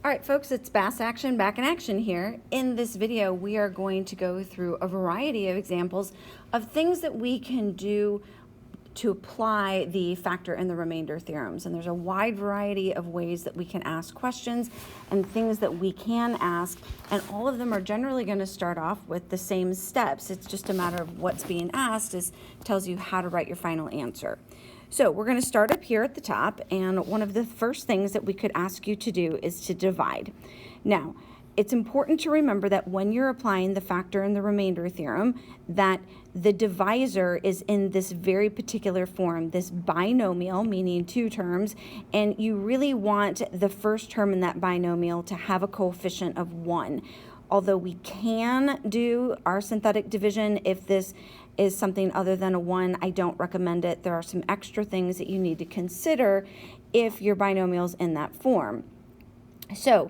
All right, folks, it's Bass Action back in action here. In this video, we are going to go through a variety of examples of things that we can do to apply the factor and the remainder theorems. And there's a wide variety of ways that we can ask questions and things that we can ask, and all of them are generally going to start off with the same steps. It's just a matter of what's being asked tells you how to write your final answer. So we're going to start up here at the top, and one of the first things that we could ask you to do is to divide. Now, it's important to remember that when you're applying the factor and the remainder theorem, that the divisor is in this very particular form, this binomial, meaning two terms, and you really want the first term in that binomial to have a coefficient of 1. Although we can do our synthetic division if this is something other than a 1, I don't recommend it. There are some extra things that you need to consider if your binomial's in that form. So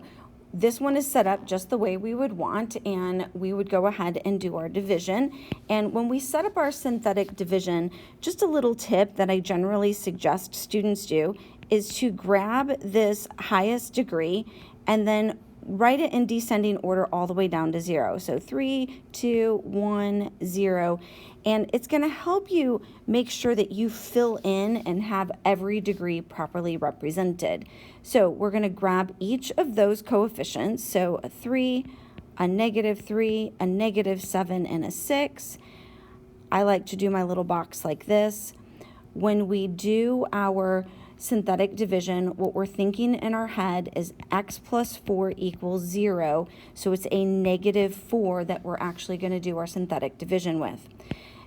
this one is set up just the way we would want, and we would go ahead and do our division. And when we set up our synthetic division, just a little tip that I generally suggest students do is to grab this highest degree and then write it in descending order all the way down to 0. So 3, 2, 1, 0. And it's going to help you make sure that you fill in and have every degree properly represented. So we're going to grab each of those coefficients. So a 3, a -3, a -7, and a 6. I like to do my little box like this. When we do our synthetic division, what we're thinking in our head is x plus 4 equals 0. So it's a -4 that we're actually going to do our synthetic division with.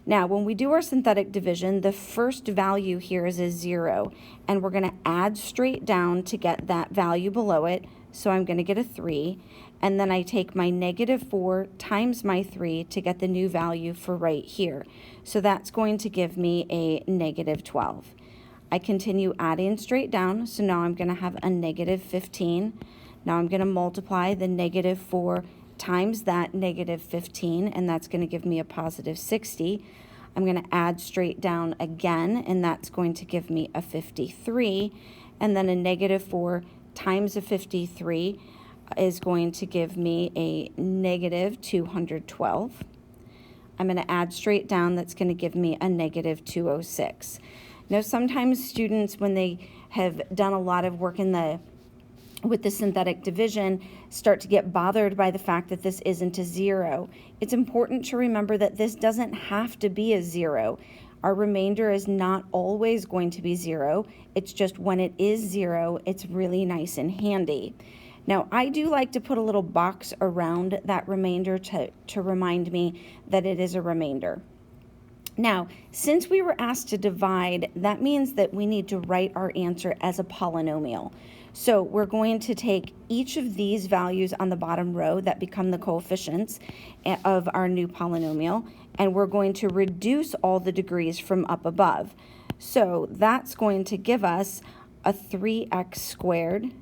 Now, when we do our synthetic division, the first value here is a 0, and we're going to add straight down to get that value below it. So I'm going to get a 3, and then I take my -4 times my 3 to get the new value for right here. So that's going to give me a -12. I continue adding straight down, so now I'm going to have a -15. Now I'm going to multiply the -4 times that -15, and that's going to give me a +60. I'm going to add straight down again, and that's going to give me a 53, and then a -4 times a 53 is going to give me a -212. I'm going to add straight down, that's going to give me a -206. Now, sometimes students, when they have done a lot of work with the synthetic division, start to get bothered by the fact that this isn't a 0. It's important to remember that this doesn't have to be a 0. Our remainder is not always going to be 0. It's just when it is 0, it's really nice and handy. Now, I do like to put a little box around that remainder to remind me that it is a remainder. Now, since we were asked to divide, that means that we need to write our answer as a polynomial. So we're going to take each of these values on the bottom row that become the coefficients of our new polynomial, and we're going to reduce all the degrees from up above. So that's going to give us a 3x squared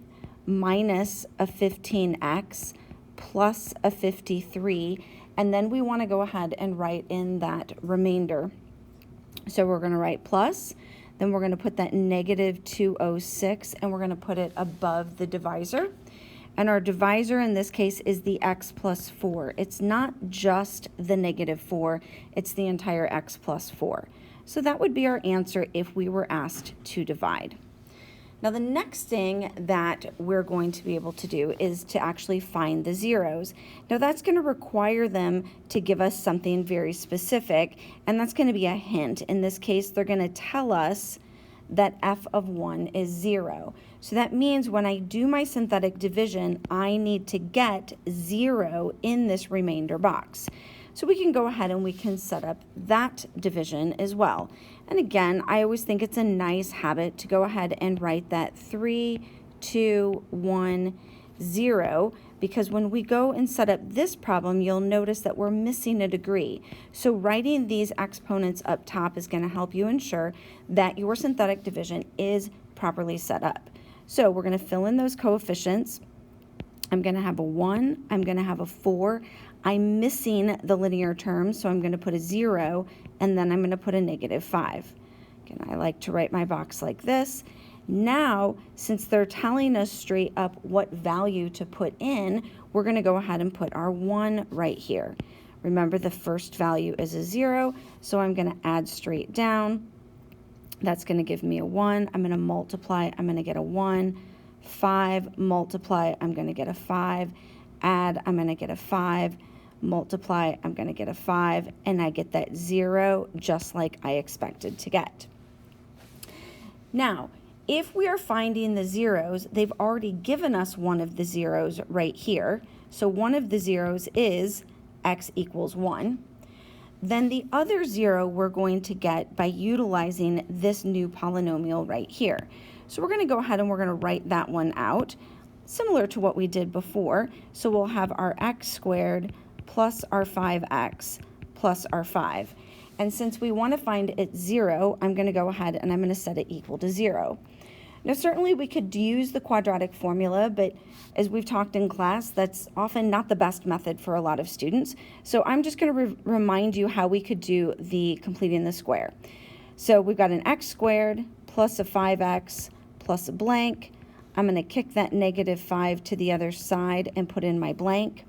minus a 15x plus a 53. And then we want to go ahead and write in that remainder. So we're going to write plus, then we're going to put that -206, and we're going to put it above the divisor. And our divisor in this case is the x plus 4. It's not just the -4, it's the entire x plus 4. So that would be our answer if we were asked to divide. Now, the next thing that we're going to be able to do is to actually find the zeros. Now, that's going to require them to give us something very specific, and that's going to be a hint. In this case, they're going to tell us that f of 1 is 0. So that means when I do my synthetic division, I need to get 0 in this remainder box. So we can go ahead and we can set up that division as well. And again, I always think it's a nice habit to go ahead and write that 3, 2, 1, 0, because when we go and set up this problem, you'll notice that we're missing a degree. So writing these exponents up top is going to help you ensure that your synthetic division is properly set up. So we're going to fill in those coefficients. I'm going to have a 1, I'm going to have a 4. I'm missing the linear term, so I'm going to put a 0, and then I'm going to put a -5. Again, I like to write my box like this. Now, since they're telling us straight up what value to put in, we're going to go ahead and put our 1 right here. Remember, the first value is a 0, so I'm going to add straight down. That's going to give me a 1. I'm going to multiply. I'm going to get a 1. 5, multiply. I'm going to get a 5. Add. I'm going to get a 5. Multiply. I'm going to get a 5. And I get that 0 just like I expected to get. Now, if we are finding the zeros, they've already given us one of the zeros right here. So one of the zeros is x equals 1. Then the other 0 we're going to get by utilizing this new polynomial right here. So we're going to go ahead and we're going to write that one out, similar to what we did before. So we'll have our x squared plus our 5x plus our 5. And since we want to find it 0, I'm going to go ahead and I'm going to set it equal to 0. Now, certainly we could use the quadratic formula, but as we've talked in class, that's often not the best method for a lot of students. So I'm just going to remind you how we could do the completing the square. So we've got an x squared plus a 5x plus a blank. I'm going to kick that -5 to the other side and put in my blank.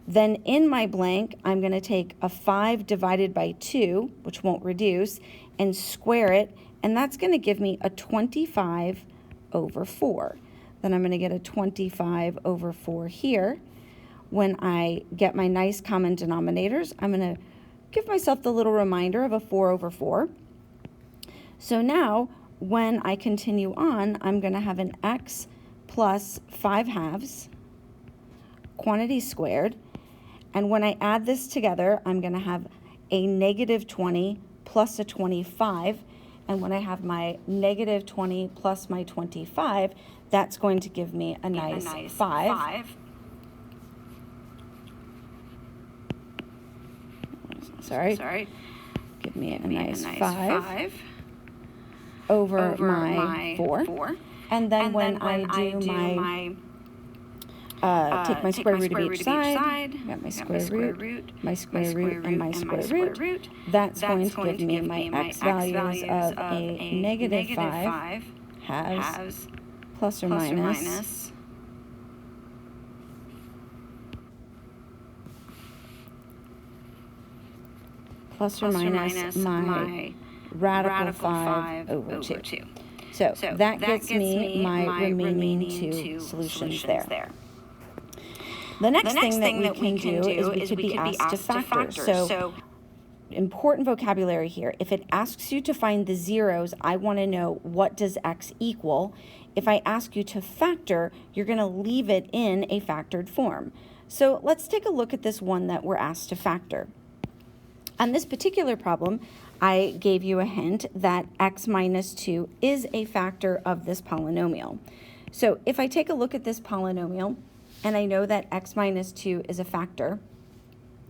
Then in my blank, I'm going to take a 5 divided by 2, which won't reduce, and square it. And that's going to give me a 25 over 4. Then I'm going to get a 25 over 4 here. When I get my nice common denominators, I'm going to give myself the little reminder of a 4 over 4. So now, when I continue on, I'm going to have an x plus 5 halves, quantity squared. And when I add this together, I'm going to have a -20 plus a 25. And when I have my -20 plus my 25, that's going to give me a nice 5. Sorry. Give me a nice 5 over my 4. And then when I do my take my square root of each side, got my square root, my square root, and my square root. That's going to give me my x values of a -5 halves plus or minus my radical 5 over 2. So that gets me my remaining 2 solutions there. The next thing that we can do is we could be asked to factor. So important vocabulary here. If it asks you to find the zeros, I want to know what does x equal. If I ask you to factor, you're going to leave it in a factored form. So let's take a look at this one that we're asked to factor. On this particular problem, I gave you a hint that x minus 2 is a factor of this polynomial. So if I take a look at this polynomial, and I know that x minus 2 is a factor,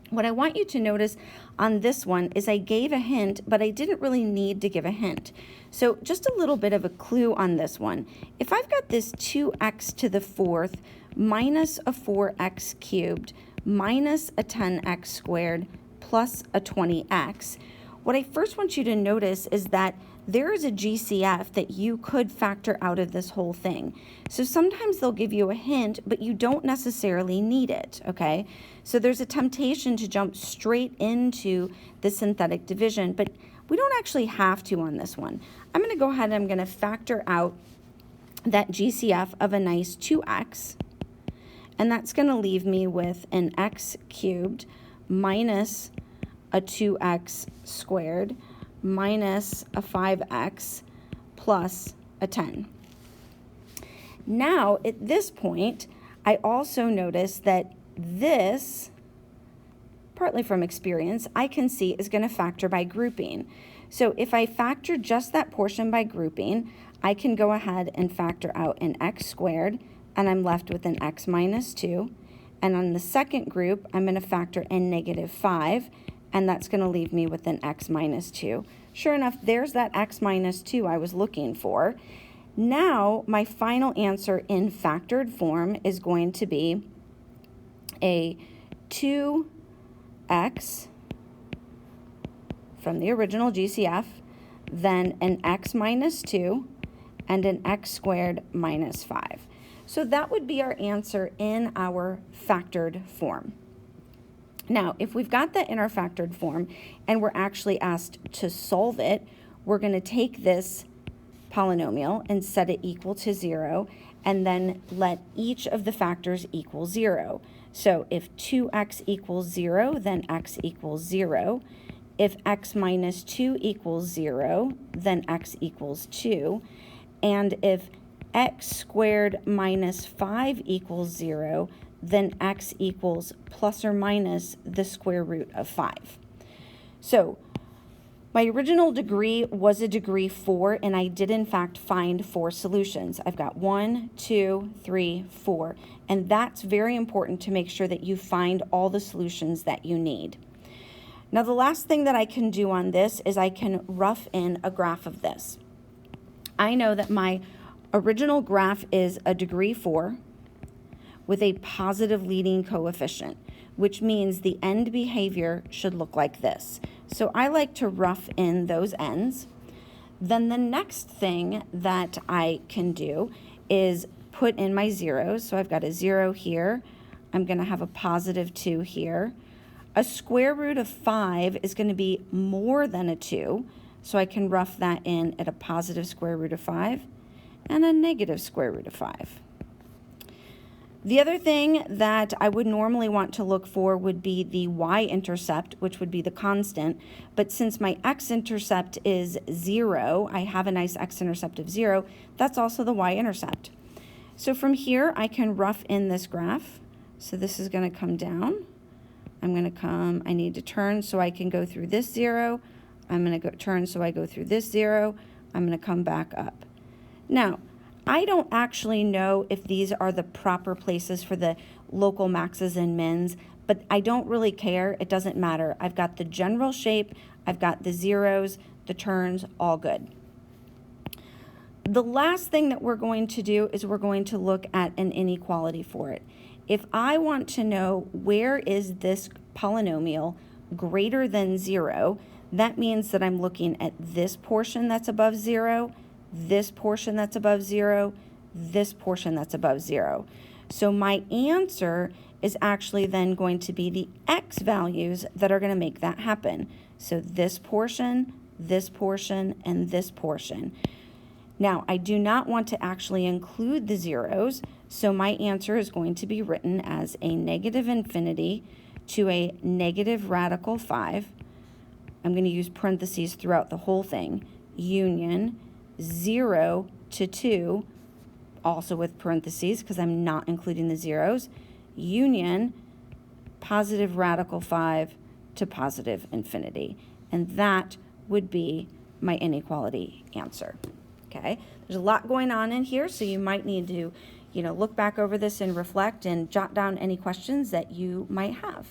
what I want you to notice on this one is I gave a hint, but I didn't really need to give a hint. So just a little bit of a clue on this one. If I've got this 2x to the 4th minus a 4x cubed minus a 10x squared plus a 20x, what I first want you to notice is that there is a GCF that you could factor out of this whole thing. So sometimes they'll give you a hint, but you don't necessarily need it, okay? So there's a temptation to jump straight into the synthetic division, but we don't actually have to on this one. I'm going to go ahead and I'm going to factor out that GCF of a nice 2x, and that's going to leave me with an x cubed minus a 2x squared minus a 5x plus a 10. Now, at this point, I also notice that this, partly from experience, I can see is going to factor by grouping. So if I factor just that portion by grouping, I can go ahead and factor out an x squared, and I'm left with an x minus 2. And on the second group, I'm going to factor in -5, and that's going to leave me with an x minus 2. Sure enough, there's that x minus 2 I was looking for. Now, my final answer in factored form is going to be a 2x from the original GCF, then an x minus 2, and an x squared minus 5. So that would be our answer in our factored form. Now, if we've got that in our factored form and we're actually asked to solve it, we're going to take this polynomial and set it equal to 0, and then let each of the factors equal 0. So if 2x equals 0, then x equals 0. If x minus 2 equals 0, then x equals 2. And if x squared minus 5 equals 0, then x equals plus or minus the square root of 5. So my original degree was a degree 4, and I did in fact find 4 solutions. I've got 1, 2, 3, 4, and that's very important to make sure that you find all the solutions that you need. Now the last thing that I can do on this is I can rough in a graph of this. I know that my original graph is a degree 4 with a positive leading coefficient, which means the end behavior should look like this. So I like to rough in those ends. Then the next thing that I can do is put in my zeros. So I've got a 0 here. I'm going to have a positive 2 here. A square root of 5 is going to be more than a 2, so I can rough that in at a positive square root of 5 and a negative square root of 5. The other thing that I would normally want to look for would be the y-intercept, which would be the constant. But since my x-intercept is 0, I have a nice x-intercept of 0, that's also the y-intercept. So from here, I can rough in this graph. So this is going to come down. I'm going to come, I need to turn so I can go through this 0. I'm going to turn so I go through this 0. I'm going to come back up. Now, I don't actually know if these are the proper places for the local maxes and mins, but I don't really care. It doesn't matter. I've got the general shape, I've got the zeros, the turns, all good. The last thing that we're going to do is we're going to look at an inequality for it. If I want to know where is this polynomial greater than 0, that means that I'm looking at this portion that's above 0, this portion that's above 0, this portion that's above 0. So my answer is actually then going to be the x values that are going to make that happen. So this portion, and this portion. Now, I do not want to actually include the zeros, so my answer is going to be written as a negative infinity to a negative radical 5. I'm going to use parentheses throughout the whole thing, union 0 to 2, also with parentheses because I'm not including the zeros, union positive radical 5 to positive infinity. And that would be my inequality answer. Okay, there's a lot going on in here, so you might need to, look back over this and reflect and jot down any questions that you might have.